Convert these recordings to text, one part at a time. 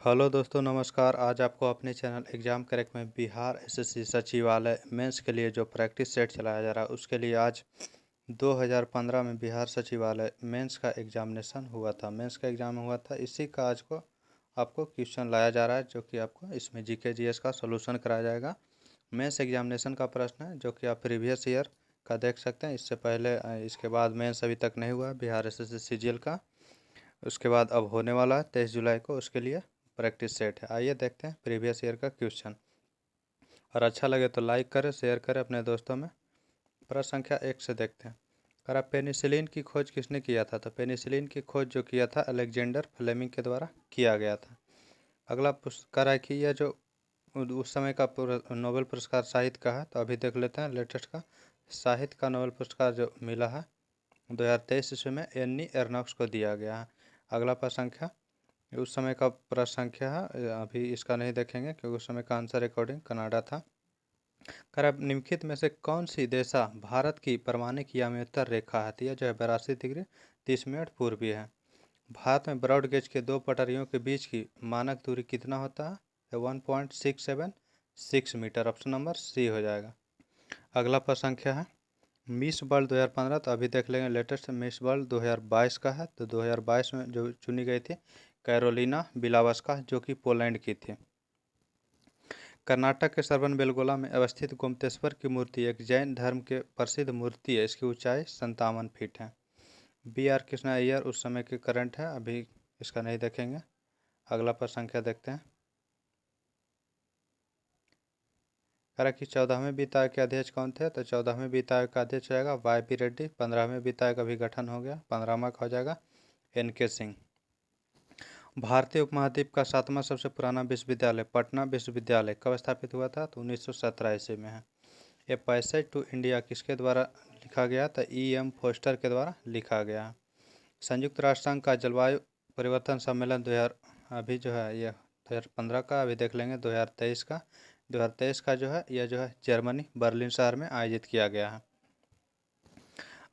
Hello दोस्तों, नमस्कार। आज आपको अपने चैनल एग्ज़ाम क्रैक में बिहार एसएससी सचिवालय मेंस के लिए जो प्रैक्टिस सेट चलाया जा रहा है उसके लिए आज 2015 में बिहार सचिवालय मेंस का एग्जामिनेशन हुआ था। मेंस का एग्ज़ाम हुआ था, इसी का आज को आपको क्वेश्चन लाया जा रहा है जो कि आपको इसमें जीके जीएस का सोल्यूशन कराया जाएगा। मेंस एग्जामिनेशन का प्रश्न है जो कि आप प्रीवियस ईयर का देख सकते हैं। इससे पहले इसके बाद मेंस अभी तक नहीं हुआ है बिहार एसएससी सीजीएल का। उसके बाद अब होने वाला है 23 जुलाई को, उसके लिए प्रैक्टिस सेट है। आइए देखते हैं प्रीवियस ईयर का क्वेश्चन, और अच्छा लगे तो लाइक करें, शेयर करें अपने दोस्तों में। प्रश्न संख्या 1 से देखते हैं। करा पेनिसिलिन की खोज किसने किया था? तो पेनिसिलिन की खोज जो किया था अलेक्जेंडर फ्लेमिंग के द्वारा किया गया था। अगला करा कि यह जो उस समय का नोबेल पुरस्कार साहित्य का है, तो अभी देख लेते हैं लेटेस्ट का। साहित्य का नोबेल पुरस्कार जो मिला है 2023 ईस्वी में एनी एर्नॉक्स को दिया गया है। अगला प्रश्न संख्या उस समय का प्रश्न संख्या है, अभी इसका नहीं देखेंगे क्योंकि उस समय का आंसर अकॉर्डिंग कनाडा था। निम्नलिखित में से कौन सी दिशा भारत की परमाणिक याम्योत्तर रेखा है? यह जो है 82 डिग्री 30 मिनट पूर्वी है। भारत में ब्रॉड गेज के दो पटरियों के बीच की मानक दूरी कितना होता है? 1.676 मीटर। ऑप्शन नंबर सी हो जाएगा। अगला प्रश्न संख्या है मिस वर्ल्ड 2015, तो अभी देख लेंगे लेटेस्ट मिस वर्ल्ड 2022 का है। तो 2022 में जो चुनी गई थी कैरोलिना बिलावस्का, जो कि पोलैंड की थी। कर्नाटक के श्रवणबेलगोला में अवस्थित गोमतेश्वर की मूर्ति एक जैन धर्म के प्रसिद्ध मूर्ति है। इसकी ऊंचाई 57 फीट है। बी आर कृष्णा अय्यर उस समय के करंट है, अभी इसका नहीं देखेंगे। अगला प्रश्न संख्या देखते हैं। करा कि 14वें वित्त आयोग के अध्यक्ष कौन थे? तो 14वें वित्त आयोग का अध्यक्ष रहेगा वाई पी रेड्डी। 15वें वित्त आयोग का भी गठन हो गया, 15वां का हो जाएगा एन के सिंह। भारतीय उपमहाद्वीप का 7वां सबसे पुराना विश्वविद्यालय पटना विश्वविद्यालय कब स्थापित हुआ था? तो 1917 ईस्वी में है। ये पैसेज टू इंडिया किसके द्वारा लिखा गया? तो ई.एम. फोस्टर के द्वारा लिखा गया। संयुक्त राष्ट्र संघ का जलवायु परिवर्तन सम्मेलन 2000 अभी जो है ये 2015 का, अभी देख लेंगे 2023 का। 2023 का जो है यह जो है जर्मनी बर्लिन शहर में आयोजित किया गया है।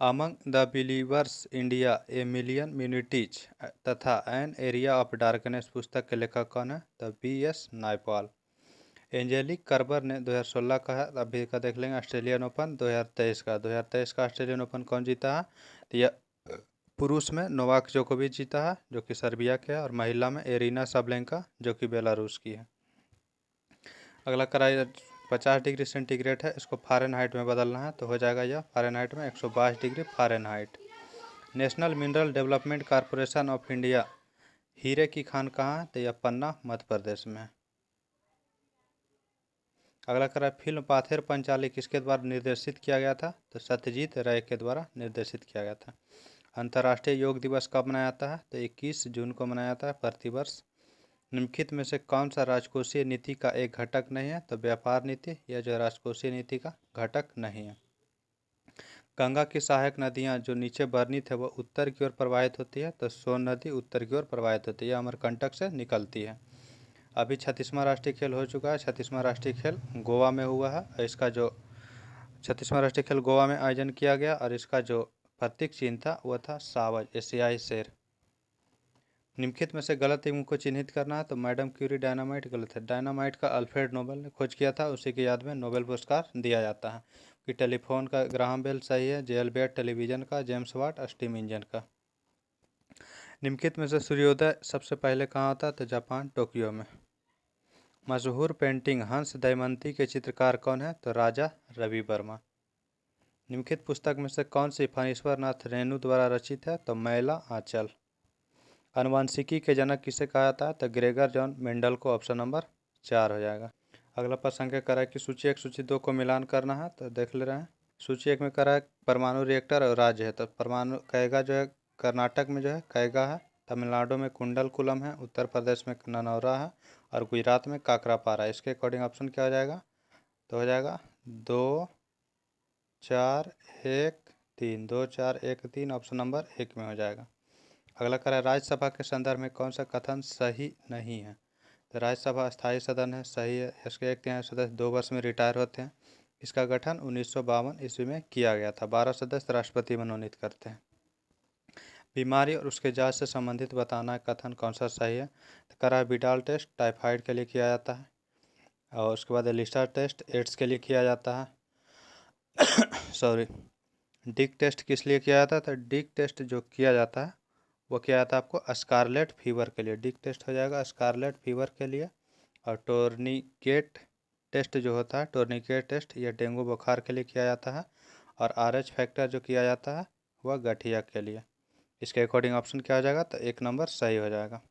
Among the believers India a million म्यूनिटीज तथा एन एरिया ऑफ डार्कनेस पुस्तक के लेखक कौन है? तो बी.एस. नायपॉल। एंजेलिक कर्बर ने 2016 का है, अभी का देख लेंगे ऑस्ट्रेलियन ओपन 2023 का। 2023 का ऑस्ट्रेलियन ओपन कौन जीता है? तो यह पुरुष में नोवाक जोकोविच जीता है जो कि सर्बिया के है, और महिला में एरिना सबलेंका जो कि बेलारूस की है। अगला कराई 50 डिग्री सेंटीग्रेड है, इसको फ़ारेनहाइट में बदलना है, तो हो जाएगा यह फ़ारेनहाइट में 122 degree Fahrenheit. National mineral development corporation of India हीरे की खान कहाँ है? तो यह पन्ना मध्य प्रदेश में है। अगला करा फिल्म पाथेर पंचाली किसके द्वारा निर्देशित किया गया था? तो सत्यजीत राय के द्वारा निर्देशित किया गया था। अंतर्राष्ट्रीय योग दिवस कब मनाया जाता है? तो 21 जून को मनाया जाता है प्रतिवर्ष। निम्नलिखित में से कौन सा राजकोषीय नीति का एक घटक नहीं है? तो व्यापार नीति, यह जो राजकोषीय नीति का घटक नहीं है। गंगा की सहायक नदियां जो नीचे वर्णित है वह उत्तर की ओर प्रवाहित होती है, तो सोन नदी उत्तर की ओर प्रवाहित होती है, यह अमरकंटक से निकलती है। अभी 36वां राष्ट्रीय खेल हो चुका है। 36वां राष्ट्रीय खेल गोवा में हुआ है। इसका जो 36वां राष्ट्रीय खेल गोवा में आयोजन किया गया, और इसका जो प्रतीक चिन्ह था वह था सावज, एशियाई शेर। निम्नलिखित में से गलत युग्म को चिन्हित करना है, तो मैडम क्यूरी डायनामाइट गलत है। डायनामाइट का अल्फ्रेड नोबेल ने खोज किया था, उसी की याद में नोबेल पुरस्कार दिया जाता है। कि टेलीफोन का ग्राहम बेल सही है, जेल बेट टेलीविज़न का, जेम्स वाट स्टीम इंजन का। निम्नलिखित में से सूर्योदय सबसे पहले कहाँ होता है? तो जापान टोक्यो में। मशहूर पेंटिंग हंस दमयंती के चित्रकार कौन है? तो राजा रवि वर्मा। निम्नलिखित पुस्तक में से कौन सी फणीश्वर नाथ रेणु द्वारा रचित है? तो मैला आंचल। आनुवंशिकी के जनक किसे कहा जाता है? तो ग्रेगर जॉन मेंडल को। ऑप्शन नंबर 4 हो जाएगा। अगला प्रश्न क्या करा है कि सूची 1 सूची 2 को मिलान करना है, तो देख ले रहे हैं। सूची 1 में करा है परमाणु रिएक्टर और राज्य है, तो परमाणु कैगा जो है कर्नाटक में जो है कैगा है, तमिलनाडु में कुंडलकुलम है, उत्तर प्रदेश में ननौरा है, और गुजरात में काकरापारा है। इसके अकॉर्डिंग ऑप्शन क्या हो जाएगा? तो हो जाएगा 2 4 1 3, 2 4 1 3, ऑप्शन नंबर 1 में हो जाएगा। अगला करा राज्यसभा के संदर्भ में कौन सा कथन सही नहीं है? तो राज्यसभा स्थायी सदन है, सही है। इसके एक तिहाई सदस्य 2 वर्ष में रिटायर होते हैं। इसका गठन 1952 ईस्वी में किया गया था। 12 सदस्य राष्ट्रपति मनोनीत करते हैं। बीमारी और उसके जांच से संबंधित बताना कथन कौन सा सही है? तो करा विडाल टेस्ट टाइफाइड के लिए किया जाता है, और उसके बाद एलिस्टर टेस्ट एड्स के लिए किया जाता है। सॉरी, डिक टेस्ट किस लिए किया जाता है? तो डिक टेस्ट जो किया जाता है वो किया जाता है आपको स्कारलेट फीवर के लिए। डिक टेस्ट हो जाएगा स्कारलेट फीवर के लिए। और टोर्निकेट टेस्ट जो होता है, टोर्निकेट टेस्ट, यह डेंगू बुखार के लिए किया जाता है। और RH फैक्टर जो किया जाता है वह गठिया के लिए। इसके अकॉर्डिंग ऑप्शन क्या हो जाएगा? तो 1 नंबर सही हो जाएगा।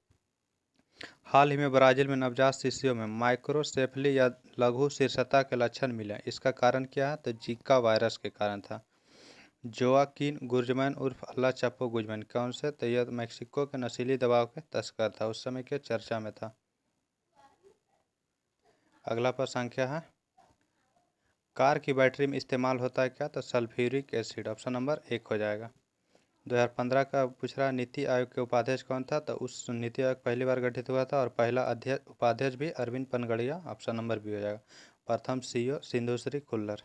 हाल ही में ब्राज़ील में नवजात शिशुओं में माइक्रोसेफली या लघु शीर्षता के लक्षण मिले। इसका कारण क्या है? तो जीका वायरस के कारण था। जोआकिन गुज़मैन उर्फ अल्लाह चापो गुज़मैन कौन से? तो यह मेक्सिको के नशीली दवाओं के तस्कर था, उस समय के चर्चा में था। अगला प्रश्न क्या है? कार की बैटरी में इस्तेमाल होता है क्या? तो सल्फ्यूरिक एसिड। ऑप्शन नंबर 1 हो जाएगा। 2015 का पूछ रहा नीति आयोग के उपाध्यक्ष कौन था? तो उस नीति आयोग पहली बार गठित हुआ था और पहला अध्यक्ष उपाध्यक्ष भी Arvind Panagariya. Option number B हो जाएगा। प्रथम CEO सिंधुश्री खुल्लर।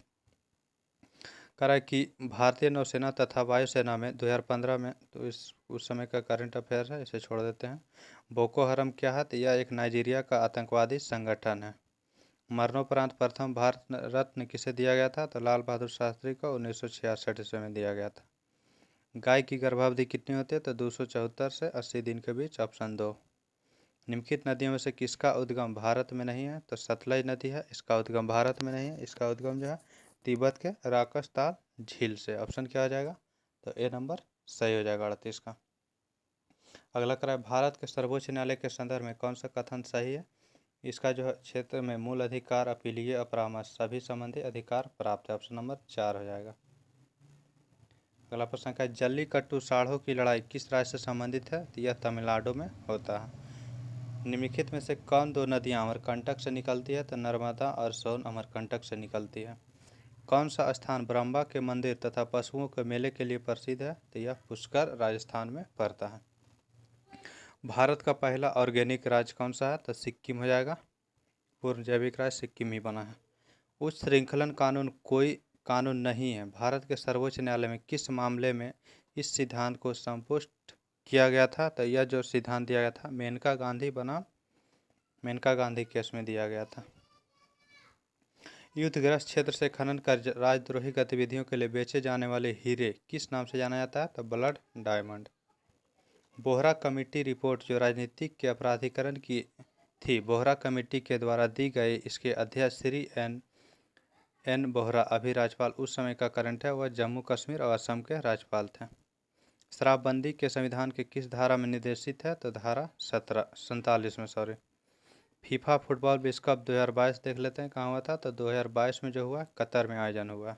कह रहा है कि भारतीय नौसेना तथा वायुसेना में 2015 में, तो उस समय का करंट अफेयर है, इसे छोड़ देते हैं। बोको हरम क्या है? तो यह एक नाइजीरिया का आतंकवादी संगठन है। मरणोपरांत प्रथम भारत रत्न किसे दिया गया था? तो लाल बहादुर शास्त्री को 1966 ईस्वी में दिया गया था। गाय की गर्भावधि कितनी होती है? तो 274 से 80 दिन के बीच। ऑप्शन 2। निम्नलिखित नदियों में से किसका उद्गम भारत में नहीं है? तो सतलज नदी है, इसका उद्गम भारत में नहीं है। इसका उद्गम जो है तिब्बत के राकसताल झील से। ऑप्शन क्या हो जाएगा? तो A नंबर सही हो जाएगा 38 का। अगला करा है भारत के सर्वोच्च न्यायालय के संदर्भ में कौन सा कथन सही है? इसका जो है क्षेत्र में मूल अधिकार, अपीलीय, अपरामर्श सभी संबंधी अधिकार प्राप्त है। ऑप्शन नंबर 4 हो जाएगा। अगला प्रश्न है जल्लीकट्टू साढ़ों की लड़ाई किस राज्य से संबंधित है? तो यह तमिलनाडु में होता है। निम्नलिखित में से कौन दो नदियां अमरकंटक से निकलती है? तो नर्मदा और सोन अमरकंटक से निकलती है। कौन सा स्थान ब्रह्मा के मंदिर तथा पशुओं के मेले के लिए प्रसिद्ध है? तो यह पुष्कर राजस्थान में पड़ता है। भारत का पहला ऑर्गेनिक राज्य कौन सा है? तो सिक्किम हो जाएगा। पूर्ण जैविक राज्य सिक्किम ही बना है। उच्च श्रृंखलन कानून कोई कानून नहीं है। भारत के सर्वोच्च न्यायालय में किस मामले में इस सिद्धांत को संपुष्ट किया गया था? तो यह जो सिद्धांत दिया गया था मेनका गांधी बनाम मेनका गांधी केस में दिया गया था। युद्धग्रस्त क्षेत्र से खनन कर राजद्रोही गतिविधियों के लिए बेचे जाने वाले हीरे किस नाम से जाना जाता है? तो blood diamond. Bohra committee report जो राजनीतिक के अपराधीकरण की थी, बोहरा कमेटी के द्वारा दी गई, इसके अध्यक्ष श्री एन बोहरा अभी राज्यपाल उस समय का करंट है, वह जम्मू कश्मीर और असम के राज्यपाल थे। शराबबंदी के संविधान के किस धारा में निर्देशित है? तो धारा 47 में। सॉरी। फीफा फुटबॉल विश्व कप 2022 देख लेते हैं कहाँ हुआ था? तो 2022 में जो हुआ कतर में आयोजन हुआ।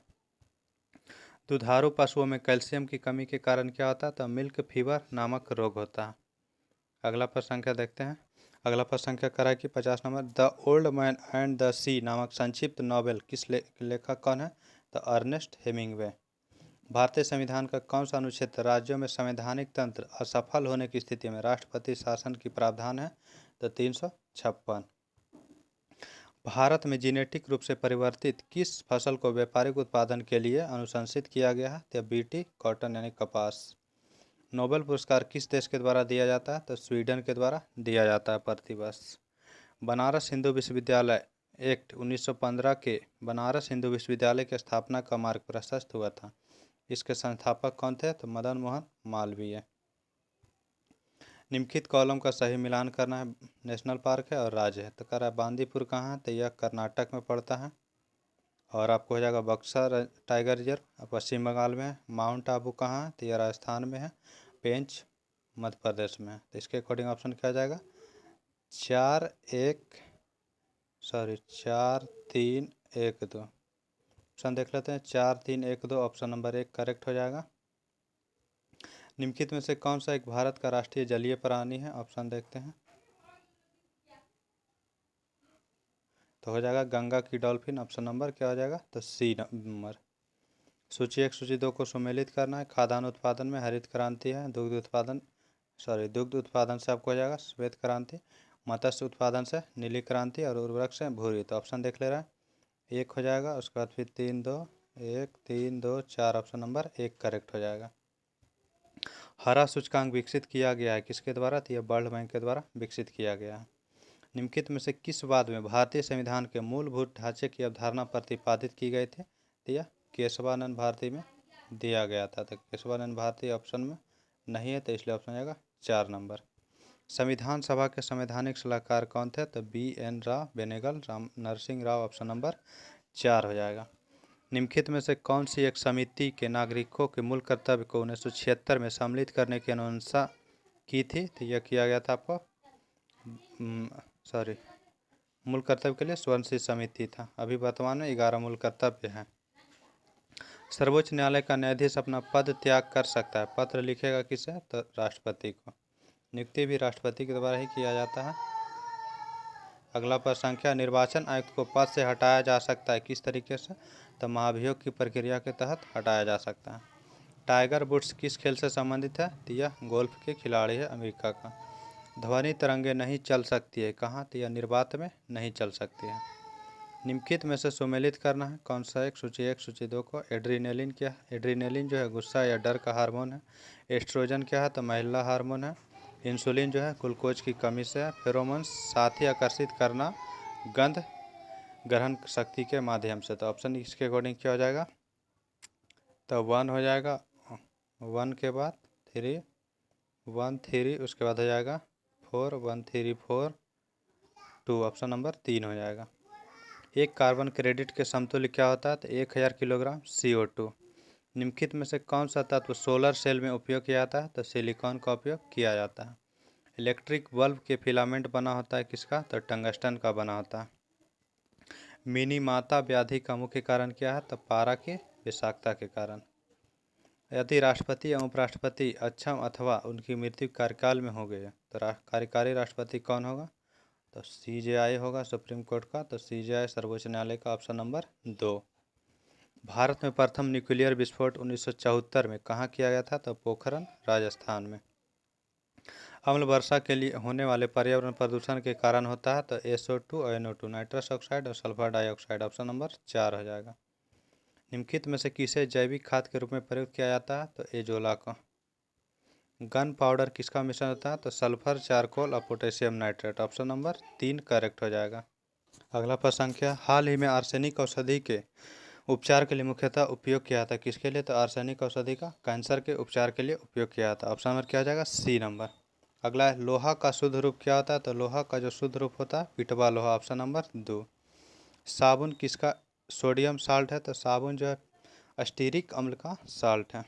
दुधारू पशुओं में कैल्शियम की कमी के कारण क्या होता है? तो मिल्क फीवर नामक रोग होता है। अगला प्रश्न संख्या देखते हैं। अगला प्रश्न संख्या करा कि 50 number the old man and the sea नामक संक्षिप्त नॉवेल किस लेखक कौन है? तो अर्नेस्ट हेमिंग्वे। भारतीय संविधान का कौन सा अनुच्छेद राज्यों में संवैधानिक तंत्र असफल होने की स्थिति में राष्ट्रपति शासन की प्रावधान है? तो 356। भारत में जेनेटिक रूप से परिवर्तित किस फसल को व्यापारिक उत्पादन के लिए अनुशंसित किया गया है? तो बीटी कॉटन यानी कपास। नोबेल पुरस्कार किस देश के द्वारा दिया जाता है? तो स्वीडन के द्वारा दिया जाता है प्रतिवर्ष। बनारस हिंदू विश्वविद्यालय एक्ट 1915 के बनारस हिंदू विश्वविद्यालय की स्थापना का मार्ग प्रशस्त हुआ था। इसके संस्थापक कौन थे? तो मदन मोहन मालवीय। निम्नलिखित कॉलम का सही मिलान करना है। नेशनल पार्क है और राज्य है। तो कह रहा है बांदीपुर कहाँ है? तो यह कर्नाटक में पड़ता है। और आपको हो जाएगा बक्सर टाइगर रिजर्व पश्चिम बंगाल में है। माउंट आबू कहाँ है? तो यह राजस्थान में है। पेंच मध्य प्रदेश में है। तो इसके अकॉर्डिंग ऑप्शन क्या हो जाएगा? 4-3-1-2 ऑप्शन देख लेते हैं। 4-3-1-2 ऑप्शन नंबर 1 करेक्ट हो जाएगा। निम्नलिखित में से कौन सा एक भारत का राष्ट्रीय जलीय प्राणी है? ऑप्शन देखते हैं। तो हो जाएगा गंगा की डॉल्फिन। ऑप्शन नंबर क्या हो जाएगा? तो C नंबर। सूची 1 सूची 2 को सुमेलित करना है। खाद्यान्न उत्पादन में हरित क्रांति है। दुग्ध उत्पादन से आपको हो जाएगा श्वेत क्रांति। मत्स्य उत्पादन से नीली क्रांति और उर्वरक से भूरी। तो ऑप्शन देख ले रहा है। 1 हो जाएगा। उसके बाद फिर 3-2-1-3-2-4 ऑप्शन नंबर 1 करेक्ट हो जाएगा। हरा सूचकांक विकसित किया गया है किसके द्वारा? तो यह वर्ल्ड बैंक के द्वारा विकसित किया गया है। निम्नलिखित में से किस वाद में भारतीय संविधान के मूलभूत ढांचे की अवधारणा प्रतिपादित की गई थी? तो यह केशवानंद भारती में दिया गया था। तो केशवानंद भारती ऑप्शन में नहीं है, तो इसलिए ऑप्शन आएगा 4 नंबर। संविधान सभा के संवैधानिक सलाहकार कौन थे? तो BN Rao, Benegal, Ram Narasimha Rao, option number 4 हो जाएगा। निम्नलिखित में से कौन सी एक समिति के नागरिकों के मूल कर्तव्य को 1976 में सम्मिलित करने की अनुशंसा की थी? तो यह किया गया था आपको मूल कर्तव्य के लिए स्वर्ण समिति था। अभी वर्तमान में 11 मूल कर्तव्य हैं। सर्वोच्च न्यायालय का न्यायाधीश अपना पद त्याग कर सकता है। पत्र लिखेगा किसे? तो राष्ट्रपति को। नियुक्ति भी राष्ट्रपति के द्वारा ही किया जाता है। अगला प्रश्न संख्या, निर्वाचन आयुक्त को पद से हटाया जा सकता है किस तरीके से? तो महाभियोग की प्रक्रिया के तहत हटाया जा सकता है। टाइगर वुड्स किस खेल से संबंधित है? तो यह गोल्फ के खिलाड़ी है अमेरिका का। ध्वनि तरंगे नहीं चल सकती है कहाँ? तो यह निर्वात में नहीं चल सकती है। निम्नलिखित में से सुमेलित करना है कौन सा एक? सूची 1 सूची 2 को। एड्रीनेलिन क्या है? एड्रीनेलिन जो है गुस्सा या डर का हार्मोन है। एस्ट्रोजन क्या है? तो महिला हार्मोन है। इंसुलिन जो है ग्लूकोज की कमी से है। फेरोमोन्स साथी आकर्षित करना गंध ग्रहण शक्ति के माध्यम से। तो ऑप्शन इसके अकॉर्डिंग क्या हो जाएगा? तो 1 हो जाएगा। 1 के बाद 3, 1 3, उसके बाद हो जाएगा 4, 1 3 4 2, ऑप्शन नंबर 3 हो जाएगा। एक कार्बन क्रेडिट के समतुल्य क्या होता है? तो 1000 किलोग्राम CO2। निम्नलिखित में से कौन सा तत्व सोलर सेल में उपयोग किया जाता है? तो सिलिकॉन का उपयोग किया जाता है। इलेक्ट्रिक बल्ब के फिलामेंट बना होता है किसका? तो टंगस्टन का बना होता है। मिनीमाता व्याधि का मुख्य कारण क्या है? तो पारा की विषाक्तता के कारण। यदि राष्ट्रपति एवं उपराष्ट्रपति अक्षम अथवा उनकी मृत्यु कार्यकाल में हो गए तो कार्यकारी राष्ट्रपति कौन होगा? तो CJI होगा सुप्रीम कोर्ट का। तो CJI सर्वोच्च न्यायालय का, ऑप्शन नंबर 2। भारत में प्रथम न्यूक्लियर विस्फोट 1974 में कहाँ किया गया था? तो पोखरण राजस्थान में। अम्ल वर्षा के लिए होने वाले पर्यावरण प्रदूषण के कारण होता है? तो SO2 और NO2, नाइट्रस ऑक्साइड और सल्फर डाइऑक्साइड, ऑप्शन नंबर 4 हो जाएगा। निम्नलिखित में से किसे जैविक खाद के रूप में प्रयुक्त किया जाता है? तो एजोला का। गन पाउडर किसका मिश्रण होता है? तो सल्फर, चारकोल और potassium nitrate, option number 3 correct हो जाएगा। अगला प्रश्न संख्या, हाल ही में आर्सेनिक औषधि के उपचार के लिए मुख्यतः उपयोग किया था किसके लिए? तो आर्सेनिक औषधि का कैंसर के उपचार के लिए उपयोग किया था। ऑप्शन नंबर क्या हो जाएगा? C number. अगला है, लोहा का शुद्ध रूप क्या होता है? तो लोहा का जो शुद्ध रूप होता है पिटवा लोहा, ऑप्शन नंबर 2। साबुन किसका सोडियम साल्ट है? तो साबुन जो है अस्टीरिक अम्ल का साल्ट है।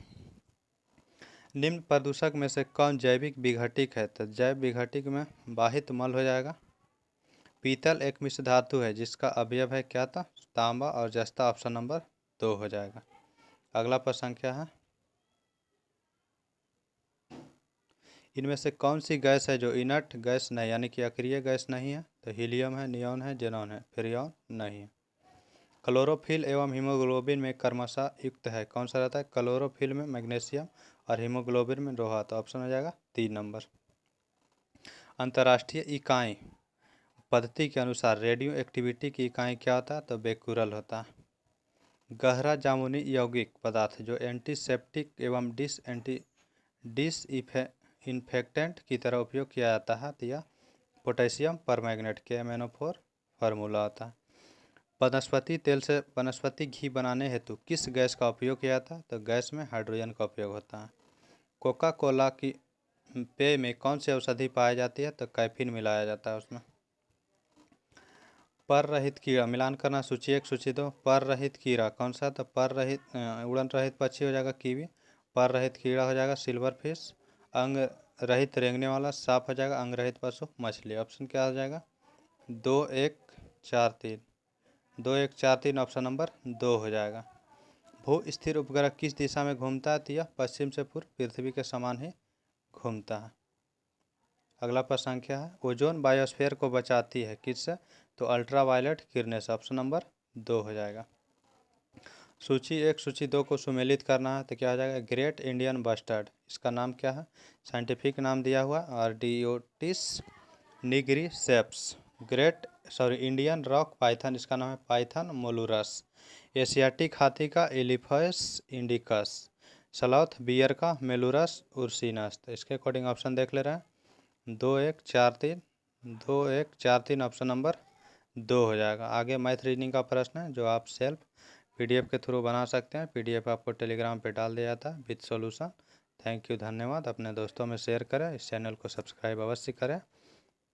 निम्न प्रदूषक में से कौन जैविक विघटित है? तो जैव विघटित में वाहित मल हो जाएगा। पीतल एक मिश्र धातु है जिसका अवयव है क्या? था तांबा और जस्ता, ऑप्शन नंबर 2 हो जाएगा। अगला प्रश्न संख्या है, इनमें से कौन सी गैस है जो इनर्ट गैस नहीं यानी कि अक्रिय गैस नहीं है? तो हीलियम है, नियॉन है, जेनॉन है, फ्रियॉन नहीं है। क्लोरोफिल एवं हीमोग्लोबिन में क्रमशः युक्त है कौन सा रहता है? क्लोरोफिल में मैग्नीशियम और हीमोग्लोबिन में लोहा। तो ऑप्शन हो जाएगा 3 नंबर। अंतर्राष्ट्रीय इकाई पद्धति के अनुसार रेडियो एक्टिविटी की इकाई क्या होता है? तो बेकुरल होता है। गहरा जामुनी यौगिक पदार्थ जो एंटीसेप्टिक एवं डिसइंफेक्टेंट की तरह उपयोग किया जाता है तो यह पोटेशियम परमैंगनेट KMnO4 फार्मूला होता है। वनस्पति तेल से वनस्पति घी बनाने हेतु किस गैस का उपयोग किया जाता है? तो गैस में हाइड्रोजन का उपयोग होता है। कोका कोला की पेय में कौन सी औषधि पाई जाती है? तो कैफीन मिलाया जाता है उसमें। पर रहित कीड़ा मिलान करना, सूची 1 सूची 2। पर रहित कीड़ा कौन सा? तो पर रहित उड़न रहित पक्षी हो जाएगा कीवी। पर रहित कीड़ा हो जाएगा सिल्वर फिश। अंग रहित रेंगने वाला सांप हो जाएगा। अंग रहित पशु मछली। ऑप्शन क्या हो जाएगा? 2 1 4 3, 2 1 4 3, ऑप्शन नंबर 2 हो जाएगा। भू स्थिर उपग्रह किस दिशा में घूमता है? तो यह पश्चिम से पूर्व पृथ्वी के समान ही घूमता है। अगला प्रश्न संख्या है, ओजोन बायोस्फीयर को बचाती है किससे? तो अल्ट्रावायलेट किरणें से, ऑप्शन नंबर 2 हो जाएगा। सूची 1 सूची 2 को सुमेलित करना है तो क्या हो जाएगा? ग्रेट इंडियन बस्टर्ड, इसका नाम क्या है? साइंटिफिक नाम दिया हुआ आर्डियोटिस निग्रिसेप्स। इंडियन रॉक पाइथन, इसका नाम है पाइथन मोलुरस। एशियाटिक हाथी का एलिफेस इंडिकस। सलाउथ बियर का मेलूरस उर्सिनस। तो इसके अकॉर्डिंग ऑप्शन देख ले रहे हैं 2 1 4 3, 2 1 4 3 ऑप्शन नंबर 2 हो जाएगा। आगे मैथ रीजनिंग का प्रश्न है जो आप सेल्फ पीडीएफ के थ्रू बना सकते हैं। पीडीएफ आपको टेलीग्राम पे डाल दिया था विद सॉल्यूशन। थैंक यू, धन्यवाद। अपने दोस्तों में शेयर करें, इस चैनल को सब्सक्राइब अवश्य करें।